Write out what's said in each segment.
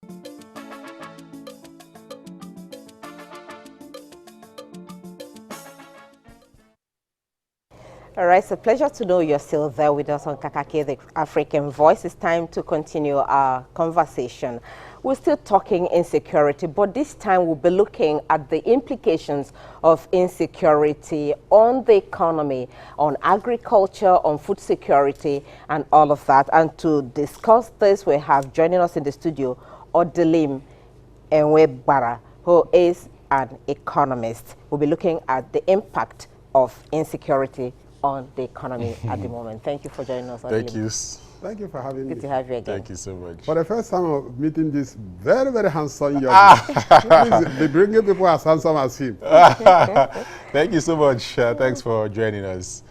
All right, it's a pleasure to know you're still there with us on Kakake, the African Voice. It's time to continue our conversation. We're still talking insecurity, but this time we'll be looking at the implications of insecurity on the economy, on agriculture, on food security, and all of that. And to discuss this, we have joining us in the studio, Odelim Enwebara, who is an economist. We'll be looking at the impact of insecurity on the economy at the moment. Thank you for joining us. Thank you. Thank you for having me. Good to have you again. Thank you so much. For the first time of meeting this very, very handsome young man. Please be bringing people as handsome as him. Thank you so much. Thanks for joining us.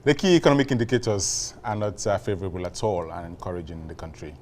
The key economic indicators are not favorable at all and encouraging in the country.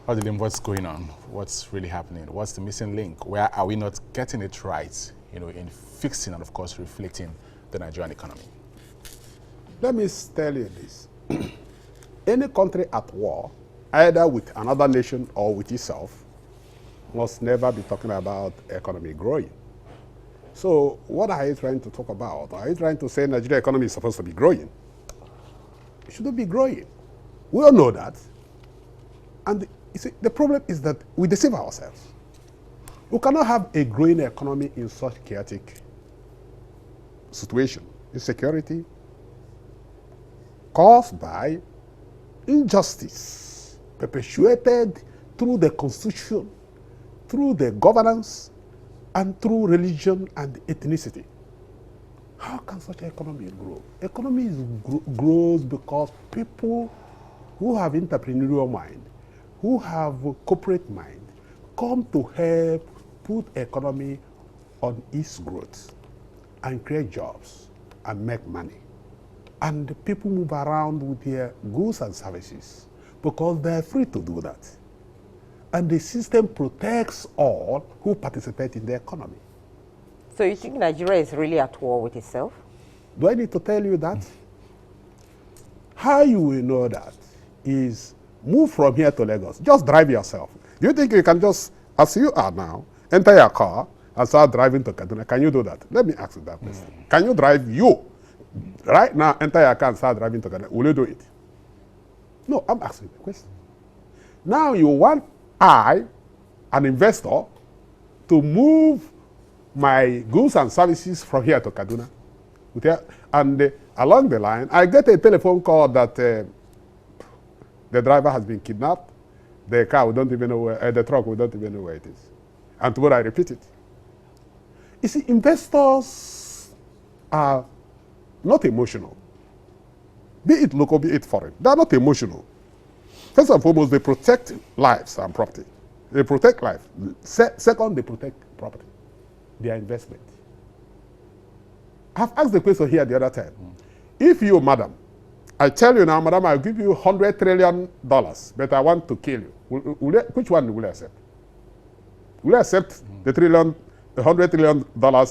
Odelim, what's going on? What's really happening? What's the missing link? Where are we not getting it right, in fixing and, of course, reflecting the Nigerian economy? Let me tell you this. Any country at war, either with another nation or with itself, must never be talking about economy growing. So what are you trying to talk about? Are you trying to say Nigerian economy is supposed to be growing? It shouldn't be growing. We all know that. And you see, the problem is that we deceive ourselves. We cannot have a growing economy in such chaotic situation. Insecurity caused by injustice perpetuated through the constitution, through the governance, and through religion and ethnicity. How can such an economy grow? Economy grows because people who have entrepreneurial mind, who have corporate mind, come to help put economy on its growth and create jobs and make money. And the people move around with their goods and services because they're free to do that. And the system protects all who participate in the economy. So you think Nigeria is really at war with itself? Do I need to tell you that? How you will know that is move from here to Lagos. Just drive yourself. Do you think you can just, as you are now, enter your car and start driving to Kaduna? Can you do that? Let me ask you that question. Can you drive right now, enter your car and start driving to Kaduna? Will you do it? No, I'm asking the question. Now you want an investor, to move my goods and services from here to Kaduna. And along the line, I get a telephone call that the driver has been kidnapped. The car, we don't even know where, the truck, we don't even know where it is. And tomorrow I repeat it. You see, investors are not emotional. Be it local, be it foreign. They are not emotional. First and foremost, they protect lives and property. They protect life. Second, they protect property, their investment. I've asked the question here the other time. If you, madam, I tell you now, madam, I'll give you $100 trillion, but I want to kill you. Which one will you accept? Will you accept the $100 trillion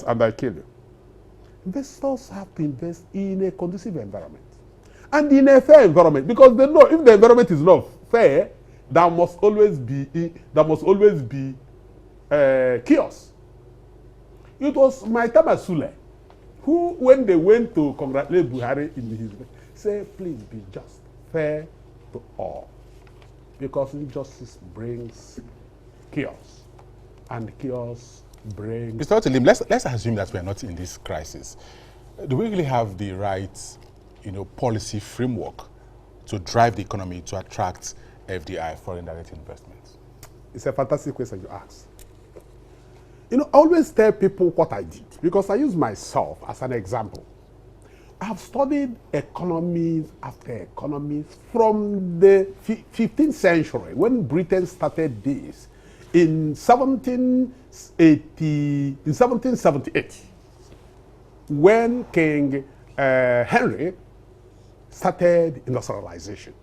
and I kill you? Investors have to invest in a conducive environment and in a fair environment, because they know if the environment is not fair, there must always be chaos. It was Maitama Sule who, when they went to congratulate Buhari in his, said, please be just, fair to all, because injustice brings chaos, and chaos brings... Mr. Odelim, let's assume that we are not in this crisis. Do we really have the right, policy framework to drive the economy to attract FDI, foreign direct investments? It's a fantastic question you ask. I always tell people what I did, because I use myself as an example. I've studied economies after economies from the 15th century, when Britain started this, in 1778, when King Henry started industrialization.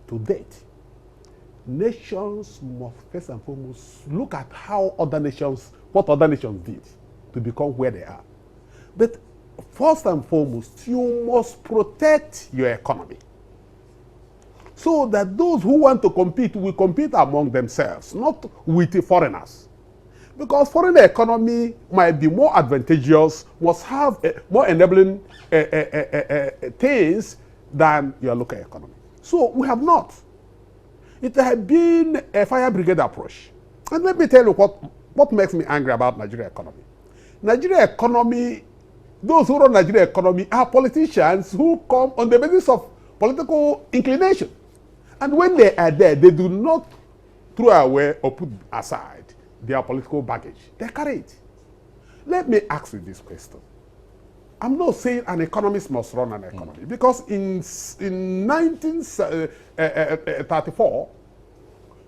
To date, nations must first and foremost look at what other nations did to become where they are. But first and foremost, you must protect your economy. so that those who want to compete will compete among themselves, not with the foreigners. Because foreign economy might be more advantageous, must have more enabling things than your local economy. So we have not. It has been a fire brigade approach. And let me tell you what makes me angry about Nigeria economy. Nigeria economy, those who run Nigeria economy are politicians who come on the basis of political inclination. And when they are there, they do not throw away or put aside their political baggage. They carry it. Let me ask you this question. I'm not saying an economist must run an economy, because in 1934,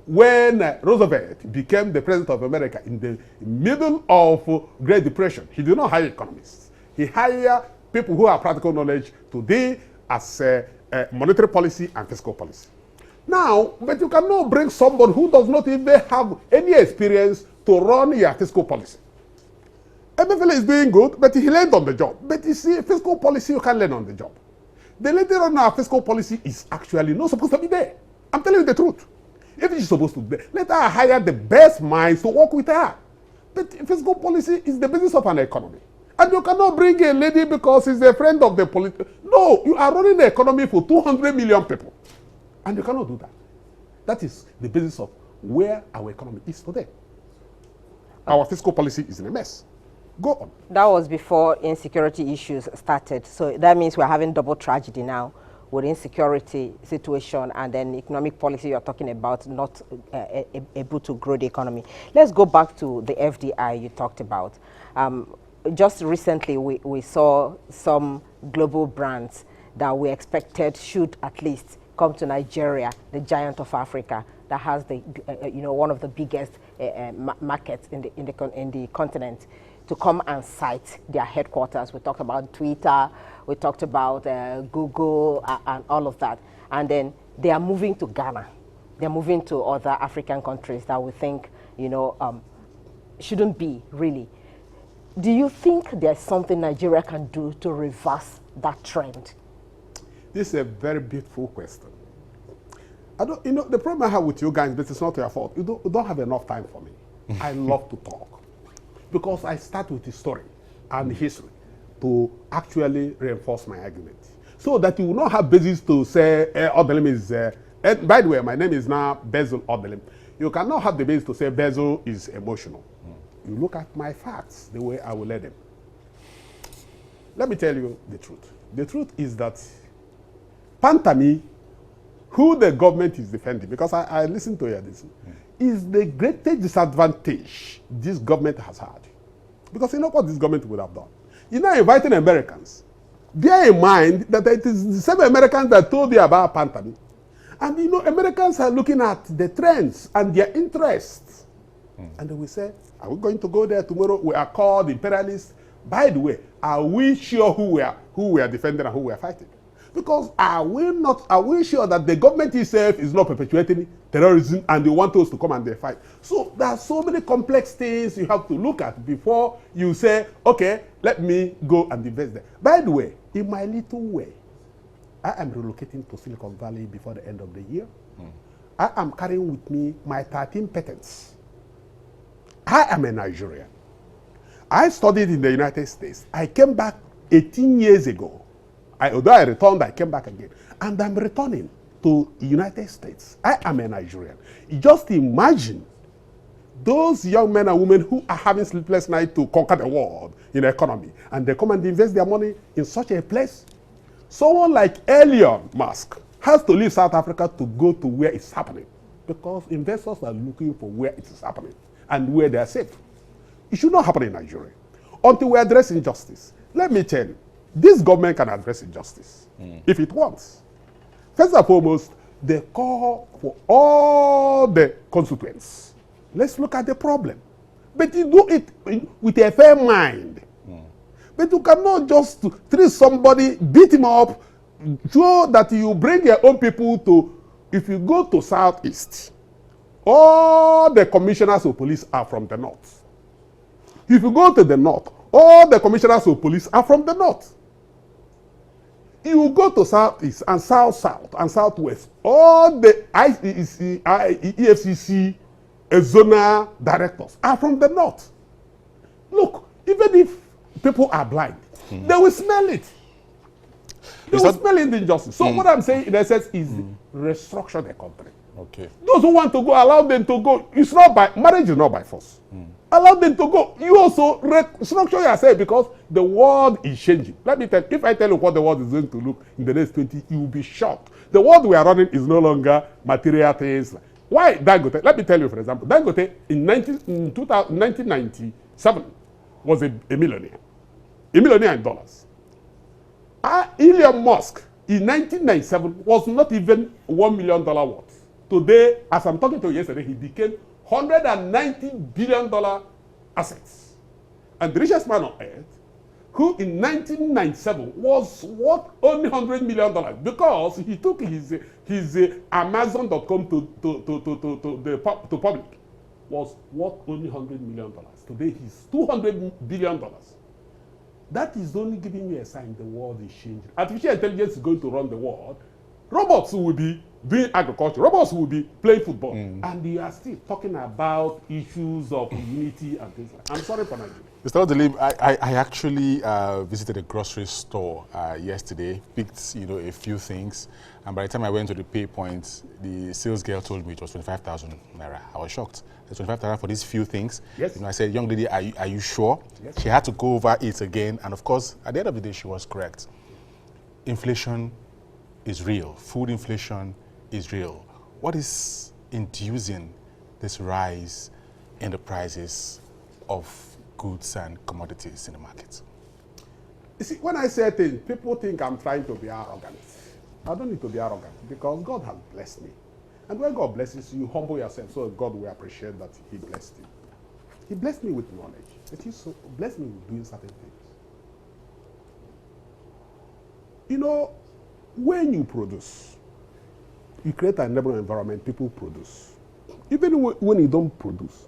when Roosevelt became the president of America in the middle of Great Depression, he did not hire economists. He hired people who have practical knowledge to deal as monetary policy and fiscal policy. Now, but you cannot bring someone who does not even have any experience to run your fiscal policy. Emefiele is doing good, but he learned on the job. But you see, fiscal policy you can learn on the job. The lady on our fiscal policy is actually not supposed to be there. I'm telling you the truth. If she's supposed to be there, let her hire the best minds to work with her. But fiscal policy is the business of an economy. And you cannot bring a lady because she's a friend of the political. No, you are running the economy for 200 million people. And you cannot do that. That is the basis of where our economy is today. Our fiscal policy is in a mess. Go on. That was before insecurity issues started. So that means we're having double tragedy now with insecurity situation and then economic policy you're talking about not able to grow the economy. Let's go back to the FDI you talked about. Just recently, we saw some global brands that we expected should at least come to Nigeria, the giant of Africa, that has the one of the biggest markets in the continent, to come and site their headquarters. We talked about Twitter, we talked about Google and all of that. And then they are moving to Ghana. They're moving to other African countries that we think, shouldn't be really. Do you think there's something Nigeria can do to reverse that trend? This is a very beautiful question. The problem I have with you guys, but it's not your fault. You don't have enough time for me. I love to talk. Because I start with history and history to actually reinforce my argument. So that you will not have basis to say, Odelim is, by the way, my name is now Bezel Odelim. You cannot have the basis to say Bezel is emotional. You look at my facts, the way I will let them. Let me tell you the truth. The truth is that Pantami, who the government is defending, because I listened to this, is the greatest disadvantage this government has had. Because you know what this government would have done? You're now inviting Americans. Bear in mind that it is the same Americans that told you about Pantami. And Americans are looking at the trends and their interests. And they will say, are we going to go there tomorrow? We are called imperialists. By the way, are we sure who we are defending and who we are fighting? Because are we sure that the government itself is not perpetuating terrorism and they want us to come and they fight? So there are so many complex things you have to look at before you say, okay, let me go and invest there. By the way, in my little way, I am relocating to Silicon Valley before the end of the year. I am carrying with me my 13 patents. I am a Nigerian. I studied in the United States. I came back 18 years ago. Although I returned, I came back again. And I'm returning to the United States. I am a Nigerian. Just imagine those young men and women who are having sleepless nights to conquer the world in the economy, and they come and invest their money in such a place. Someone like Elon Musk has to leave South Africa to go to where it's happening, because investors are looking for where it is happening and where they are safe. It should not happen in Nigeria until we address injustice. Let me tell you, this government can address injustice if it wants. First and foremost, they call for all the constituents. Let's look at the problem. But you do it with a fair mind. But you cannot just treat somebody, beat him up, so that you bring your own people to, if you go to Southeast, all the commissioners of police are from the north. If you go to the north, all the commissioners of police are from the north. You go to Southeast and South and Southwest, all the EFCC zonal directors are from the North. Look, even if people are blind, they will smell it. They will smell the injustice. So what I'm saying in essence is restructure the country. Okay. Those who want to go, allow them to go. It's not by marriage is not by force. Allow them to go. You also restructure yourself because the world is changing. Let me tell you, if I tell you what the world is going to look in the next 20, you will be shocked. The world we are running is no longer material things. Why Dangote? Let me tell you, for example, Dangote in 1997 was a millionaire in dollars. Elon Musk in 1997 was not even $1 million worth. Today, as I'm talking to you yesterday, he became $190 billion assets. And the richest man on earth, who in 1997 was worth only $100 million because he took his Amazon.com to public, was worth only $100 million. Today, he's $200 billion. That is only giving you a sign the world is changing. Artificial intelligence is going to run the world. Robots will be doing agriculture. Robots will be playing football. And you are still talking about issues of unity and things like that. I'm sorry for Nigeria. Mr. Odelim, I actually visited a grocery store yesterday, picked a few things, and by the time I went to the pay point, the sales girl told me it was 25,000 naira. I was shocked. There's 25,000 for these few things. Yes. I said, young lady, are you sure? Yes. She had to go over it again, and of course, at the end of the day, she was correct. Inflation is real. Food inflation is real. What is inducing this rise in the prices of goods and commodities in the market? You see, when I say things, people think I'm trying to be arrogant. I don't need to be arrogant because God has blessed me. And when God blesses you, humble yourself so God will appreciate that he blessed you. He blessed me with knowledge, but he so blessed me with doing certain things. You know, when you produce, you create an enabling environment, people produce. Even when you don't produce,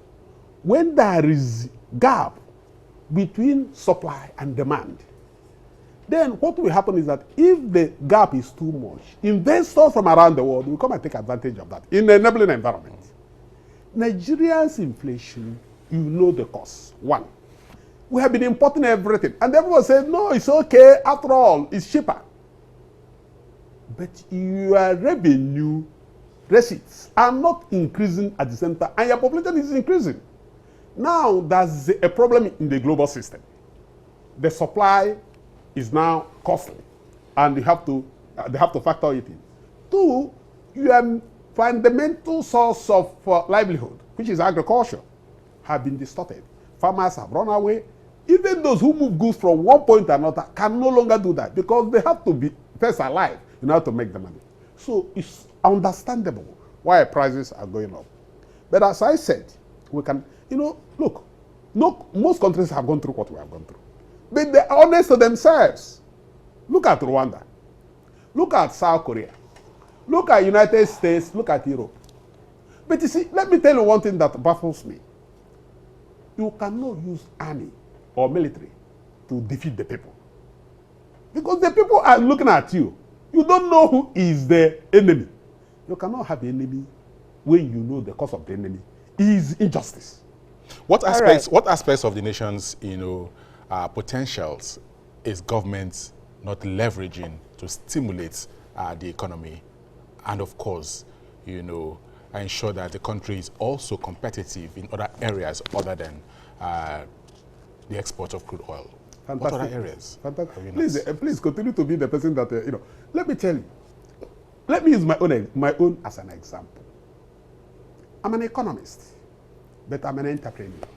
when there is gap between supply and demand, then what will happen is that if the gap is too much, investors from around the world will come and take advantage of that in an enabling environment. Nigeria's inflation, you know the cause. One, we have been importing everything. And everyone says, no, it's okay. After all, it's cheaper. But your revenue receipts are not increasing at the same time, and your population is increasing. Now, there's a problem in the global system. The supply is now costly, and they have to factor it in. Two, your fundamental source of livelihood, which is agriculture, have been distorted. Farmers have run away. Even those who move goods from one point to another can no longer do that because they have to be first alive in order to make the money. So it's understandable why prices are going up. But as I said, we can, look, most countries have gone through what we have gone through. But they're honest to themselves. Look at Rwanda. Look at South Korea. Look at United States. Look at Europe. But you see, let me tell you one thing that baffles me. You cannot use army or military to defeat the people. Because the people are looking at you. You don't know who is the enemy. You cannot have an enemy when you know the cause of the enemy is injustice. What aspects of the nation's potentials is government not leveraging to stimulate the economy, and of course, ensure that the country is also competitive in other areas other than the export of crude oil? Fantastic. What other areas? Fantastic. Please continue to be the person that Let me tell you. Let me use my own as an example. I'm an economist, but I'm an entrepreneur.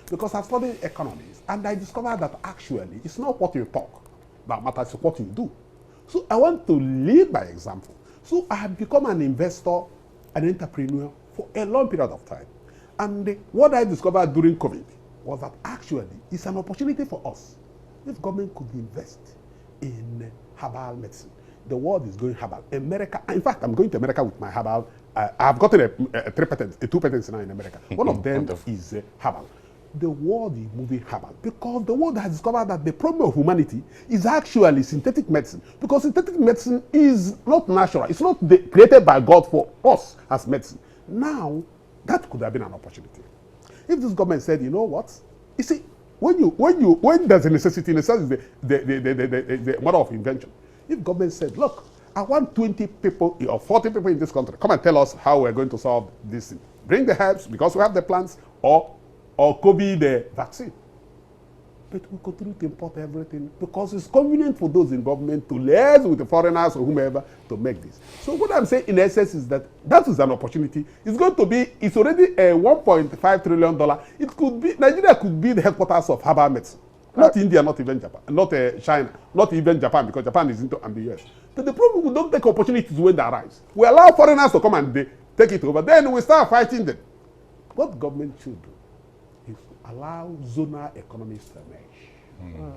Because I've studied economics, and I discovered that actually it's not what you talk that matters, it's what you do. So I want to lead by example. So I have become an investor, an entrepreneur for a long period of time. And what I discovered during COVID was that actually it's an opportunity for us. If government could invest in herbal medicine, the world is going herbal. America, in fact, I'm going to America with my herbal. I've gotten two patents now in America. One of them is herbal. the world is moving hammer because the world has discovered that the problem of humanity is actually synthetic medicine, because synthetic medicine is not natural. It's not created by God for us as medicine. Now, that could have been an opportunity. If this government said, you know what, you see, when there's a necessity is the mother of invention. If government said, look, I want 20 people or 40 people in this country, come and tell us how we're going to solve this thing. Bring the herbs because we have the plants, or COVID the vaccine. But we continue to import everything because it's convenient for those in government to liaise with the foreigners or whomever to make this. So what I'm saying in essence is that is an opportunity. It's already a $1.5 trillion. It could be, Nigeria could be the headquarters of herbal medicine. Not India, not even Japan, not China, not even Japan, because Japan is into the US. But the problem, we don't take opportunities when they arise. We allow foreigners to come and they take it over. Then we start fighting them. What government should do is allow zonal economies to emerge.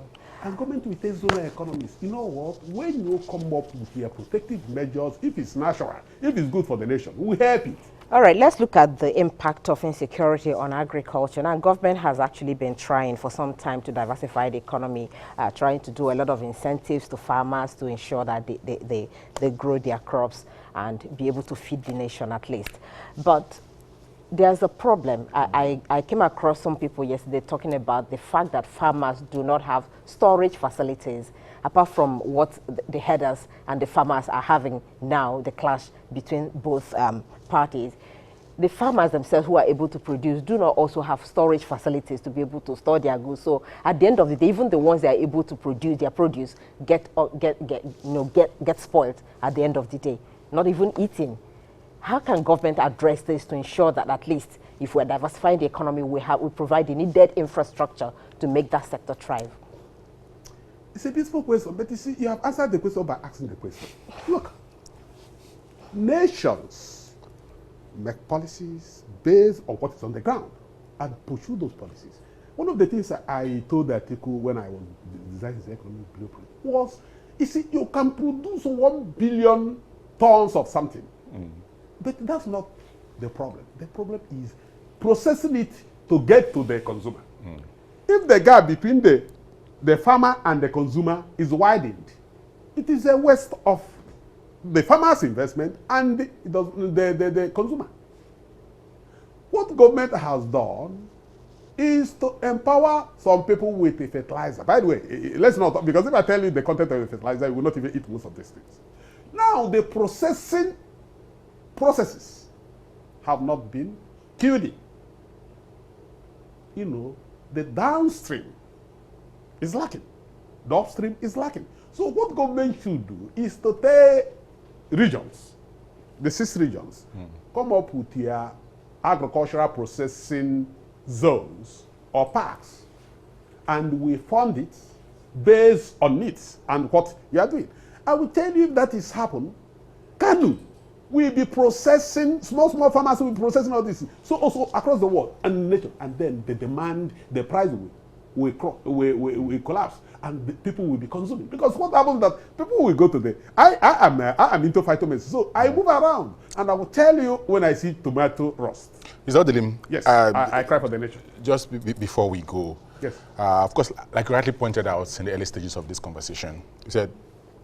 And government will take zonal economies. You know what? When you come up with your protective measures, if it's natural, if it's good for the nation, we help it. All right, let's look at the impact of insecurity on agriculture. Now, government has actually been trying for some time to diversify the economy, trying to do a lot of incentives to farmers to ensure that they grow their crops and be able to feed the nation at least. But there's a problem. I came across some people yesterday talking about the fact that farmers do not have storage facilities, apart from what the herders and the farmers are having now, the clash between both parties. The farmers themselves who are able to produce do not also have storage facilities to be able to store their goods. So at the end of the day, even the ones that are able to produce their produce get spoiled at the end of the day, not even eating. How can government address this to ensure that at least if we're diversifying the economy, we provide the needed infrastructure to make that sector thrive? It's a beautiful question, but you see, you have answered the question by asking the question. Look, nations make policies based on what is on the ground and pursue those policies. One of the things that I told the article when I was designing the economic blueprint was, you see, you can produce 1 billion tons of something, but that's not the problem. The problem is processing it to get to the consumer. If the gap between the farmer and the consumer is widened, it is a waste of the farmer's investment and the consumer. What government has done is to empower some people with a fertilizer. By the way, let's not, because if I tell you the content of a fertilizer, you will not even eat most of these things. Now, the processes have not been killed. You know, the downstream is lacking. The upstream is lacking. So what government should do is to take regions, the 6 regions, come up with their agricultural processing zones or parks, and we fund it based on needs and what you are doing. I will tell you if that is happened, Kanu will be processing, small farmers will be processing all this. So also across the world and the nation, and then the demand, the price will collapse, and the people will be consuming. Because what happens is that people will go to the, I am into phytomedicine, so I move around, and I will tell you when I see tomato rust. Mr. Odilim, yes, I cry for the nation. Just before we go, yes, of course, like you rightly pointed out in the early stages of this conversation, you said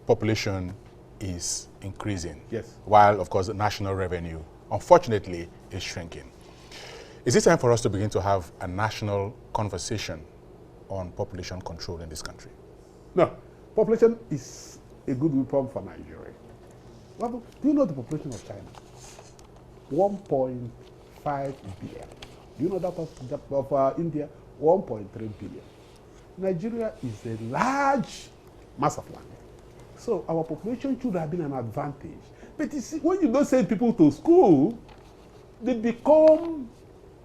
population is increasing, yes, while of course the national revenue, unfortunately, is shrinking. Is it time for us to begin to have a national conversation on population control in this country? No. Population is a good weapon for Nigeria. Well, do you know the population of China? 1.5 billion. Do you know that of India? 1.3 billion. Nigeria is a large mass of land. So our population should have been an advantage. But you see, when you don't send people to school, they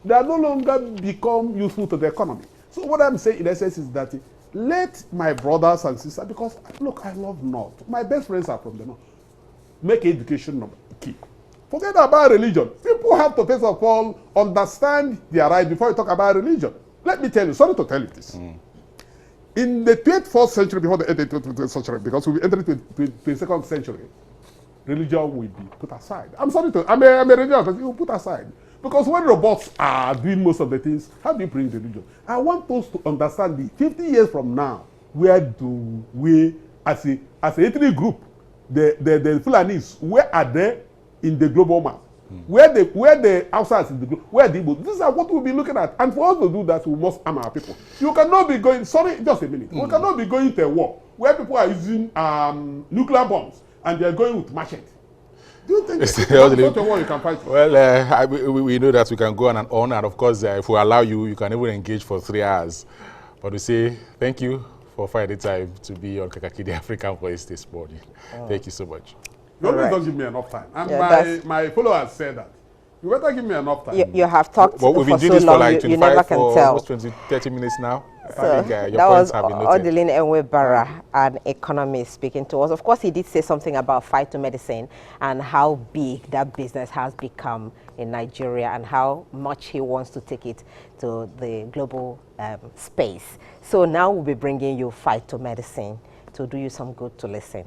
are no longer become useful to the economy. So what I'm saying in essence is that let my brothers and sisters, because look, I love North. My best friends are from the North. Make education key. Forget about religion. People have to first of all understand their right before you talk about religion. Let me tell you, sorry to tell you this. In the 21st century, before the 20th century, because we entered the 22nd century, religion will be put aside. I'm sorry to, I'm a religious person, you put aside. Because when robots are doing most of the things, how do you bring the religion? I want us to understand the 50 years from now, where do we, as a ethnic group, the Fulanis, where are they in the global map? Where the outsiders in the group, where the Igbo? These are what we'll be looking at. And for us to do that, we must arm our people. You cannot be going, sorry, just a minute. We cannot be going to a war where people are using nuclear bombs and they're going with machete. Do you think that's such a war you can fight? Well, we know that we can go on and on, and of course, if we allow you, you can even engage for 3 hours. But we say thank you for finding time to be on Kakaki, the African Voice this morning. Thank you so much. You always don't give me enough time. And my followers said that. You better give me enough time. You have talked But we've been for doing so this for long, like you never can tell. almost 30 minutes now. So I think your that points was have been noted. Odilin Enwebara, an economist, speaking to us. Of course, he did say something about phytomedicine and how big that business has become in Nigeria and how much he wants to take it to the global space. So now we'll be bringing you phytomedicine to do you some good to listen.